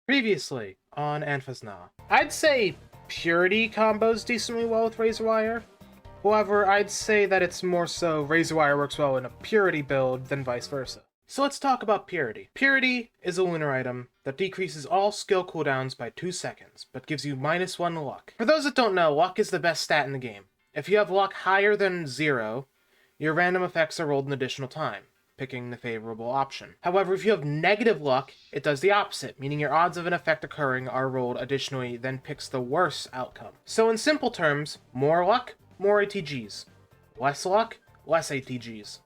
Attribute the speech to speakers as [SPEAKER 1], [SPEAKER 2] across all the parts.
[SPEAKER 1] Previously on Anfasna. I'd say Purity combos decently well with Razor Wire. However, I'd say that it's more so Razor Wire works well in a Purity build than vice versa. So let's talk about Purity. Purity is a lunar item that decreases all skill cooldowns by 2 seconds, but gives you -1 luck. For those that don't know, luck is the best stat in the game. If you have luck higher than 0, your random effects are rolled an additional time, picking the favorable option. However, if you have negative luck, it does the opposite, meaning your odds of an effect occurring are rolled additionally, then picks the worst outcome. So in simple terms, more luck, more ATGs. Less luck, less ATGs.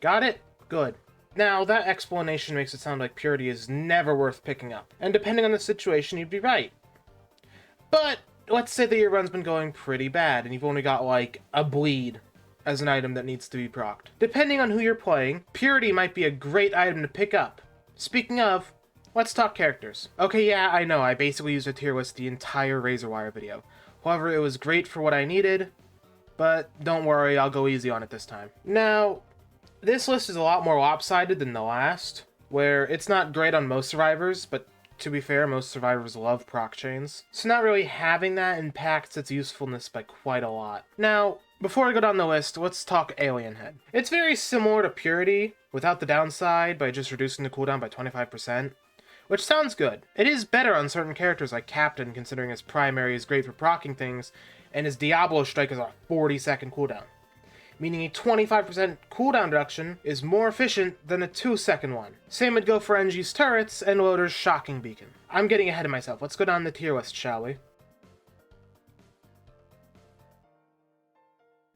[SPEAKER 1] Got it? Good. Now, that explanation makes it sound like Purity is never worth picking up, and depending on the situation, you'd be right. But let's say that your run's been going pretty bad, and you've only got, like, a bleed as an item that needs to be procced. Depending on who you're playing, Purity might be a great item to pick up. Speaking of, let's talk characters. Okay, yeah, I know, I basically used a tier list the entire Razor Wire video. However, it was great for what I needed, but don't worry, I'll go easy on it this time. Now, this list is a lot more lopsided than the last, where it's not great on most survivors, but to be fair, most survivors love proc chains, so not really having that impacts its usefulness by quite a lot. Now, before I go down the list, let's talk Alien Head. It's very similar to Purity, without the downside by just reducing the cooldown by 25%, which sounds good. It is better on certain characters like Captain, considering his primary is great for proccing things, and his Diablo Strike is a 40-second cooldown, meaning a 25% cooldown reduction is more efficient than a 2-second one. Same would go for NG's turrets and Loader's Shocking Beacon. I'm getting ahead of myself. Let's go down the tier list, shall we?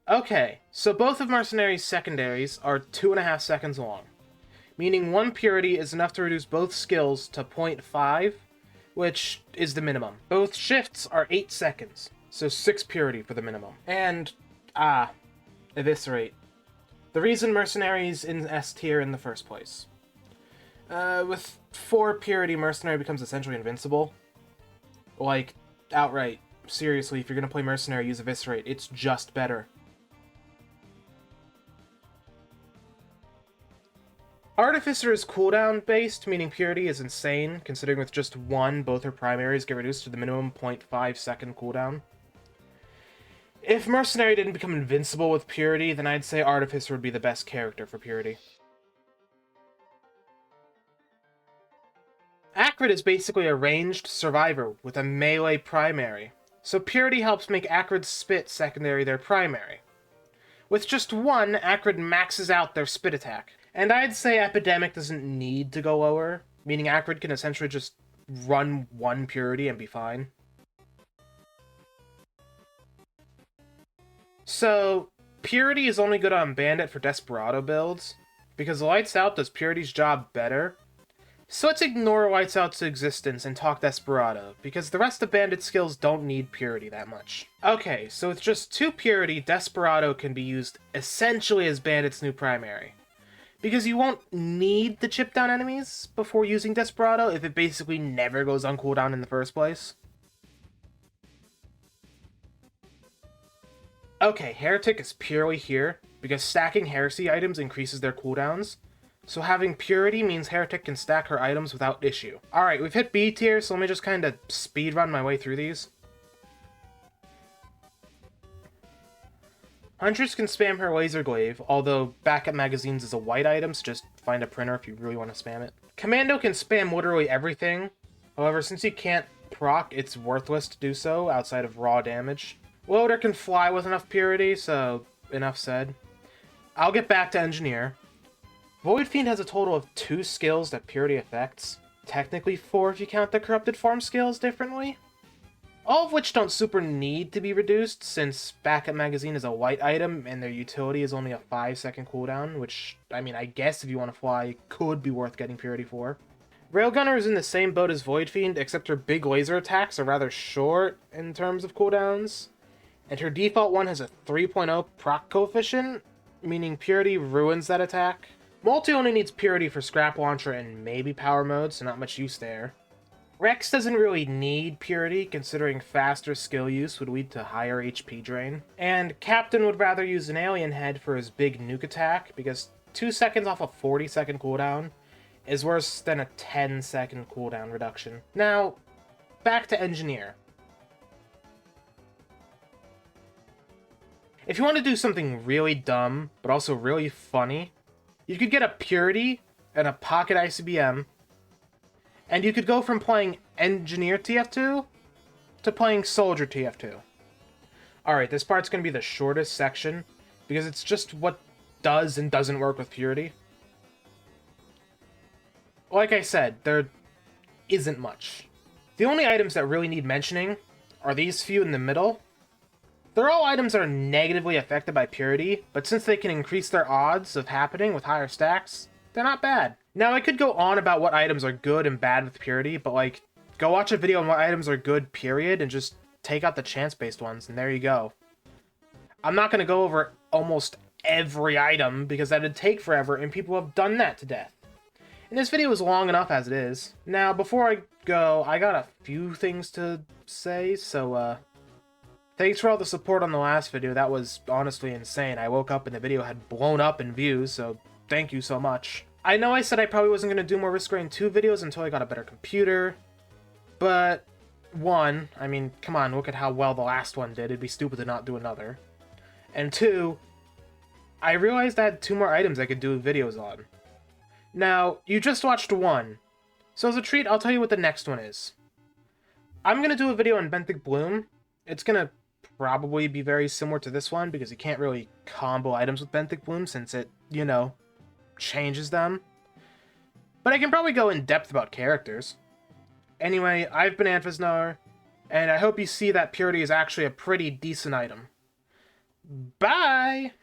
[SPEAKER 1] Okay, so both of Mercenary's secondaries are 2.5 seconds long, meaning one Purity is enough to reduce both skills to 0.5, which is the minimum. Both shifts are 8 seconds, so 6 Purity for the minimum. And, Eviscerate. The reason Mercenary's in S tier in the first place. With 4 Purity, Mercenary becomes essentially invincible. Like, outright. Seriously, if you're gonna play Mercenary, use Eviscerate. It's just better. Artificer is cooldown based, meaning Purity is insane, considering with just one, both her primaries get reduced to the minimum 0.5 second cooldown. If Mercenary didn't become invincible with Purity, then I'd say Artificer would be the best character for Purity. Acrid is basically a ranged survivor with a melee primary, so Purity helps make Acrid's Spit secondary their primary. With just one, Acrid maxes out their Spit attack, and I'd say Epidemic doesn't need to go lower, meaning Acrid can essentially just run one Purity and be fine. So, Purity is only good on Bandit for Desperado builds, because Lights Out does Purity's job better. So let's ignore Lights Out's existence and talk Desperado, because the rest of Bandit's skills don't need Purity that much. Okay, so with just 2 Purity, Desperado can be used essentially as Bandit's new primary, because you won't need to chip down enemies before using Desperado if it basically never goes on cooldown in the first place. Okay, Heretic is purely here, because stacking Heresy items increases their cooldowns, so having Purity means Heretic can stack her items without issue. Alright, we've hit B tier, so let me just kinda speedrun my way through these. Huntress can spam her Laser Glaive, although backup magazines is a white item, so just find a printer if you really want to spam it. Commando can spam literally everything, however, since you can't proc, it's worthless to do so outside of raw damage. Loader can fly with enough Purity, so enough said. I'll get back to Engineer. Void Fiend has a total of 2 skills that Purity affects. Technically 4 if you count the Corrupted Form skills differently. All of which don't super need to be reduced, since Backup Magazine is a white item and their utility is only a 5-second cooldown, which, I mean, I guess if you want to fly, could be worth getting Purity for. Railgunner is in the same boat as Void Fiend, except her big laser attacks are rather short in terms of cooldowns, and her default one has a 3.0 proc coefficient, meaning Purity ruins that attack. MULT-I only needs Purity for Scrap Launcher and maybe Power Mode, so not much use there. Rex doesn't really need Purity, considering faster skill use would lead to higher HP drain. And Captain would rather use an Alien Head for his big nuke attack, because 2 seconds off a 40-second cooldown is worse than a 10-second cooldown reduction. Now, back to Engineer. If you want to do something really dumb, but also really funny, you could get a Purity and a Pocket ICBM, and you could go from playing Engineer TF2 to playing Soldier TF2. Alright, this part's going to be the shortest section, because it's just what does and doesn't work with Purity. Like I said, there isn't much. The only items that really need mentioning are these few in the middle. They're all items that are negatively affected by Purity, but since they can increase their odds of happening with higher stacks, they're not bad. Now, I could go on about what items are good and bad with Purity, but like, go watch a video on what items are good, period, and just take out the chance-based ones, and there you go. I'm not going to go over almost every item, because that'd take forever, and people have done that to death. And this video is long enough as it is. Now, before I go, I got a few things to say, so, thanks for all the support on the last video. That was honestly insane. I woke up and the video had blown up in views, so thank you so much. I know I said I probably wasn't going to do more Risk Rain 2 videos until I got a better computer, but one, I mean, come on, look at how well the last one did. It'd be stupid to not do another. And two, I realized I had 2 more items I could do videos on. Now, you just watched one, so as a treat, I'll tell you what the next one is. I'm going to do a video on Benthic Bloom. It's going to probably be very similar to this one, because you can't really combo items with Benthic Bloom since it, you know, changes them. But I can probably go in depth about characters. Anyway, I've been Anfasnar, and I hope you see that Purity is actually a pretty decent item. Bye!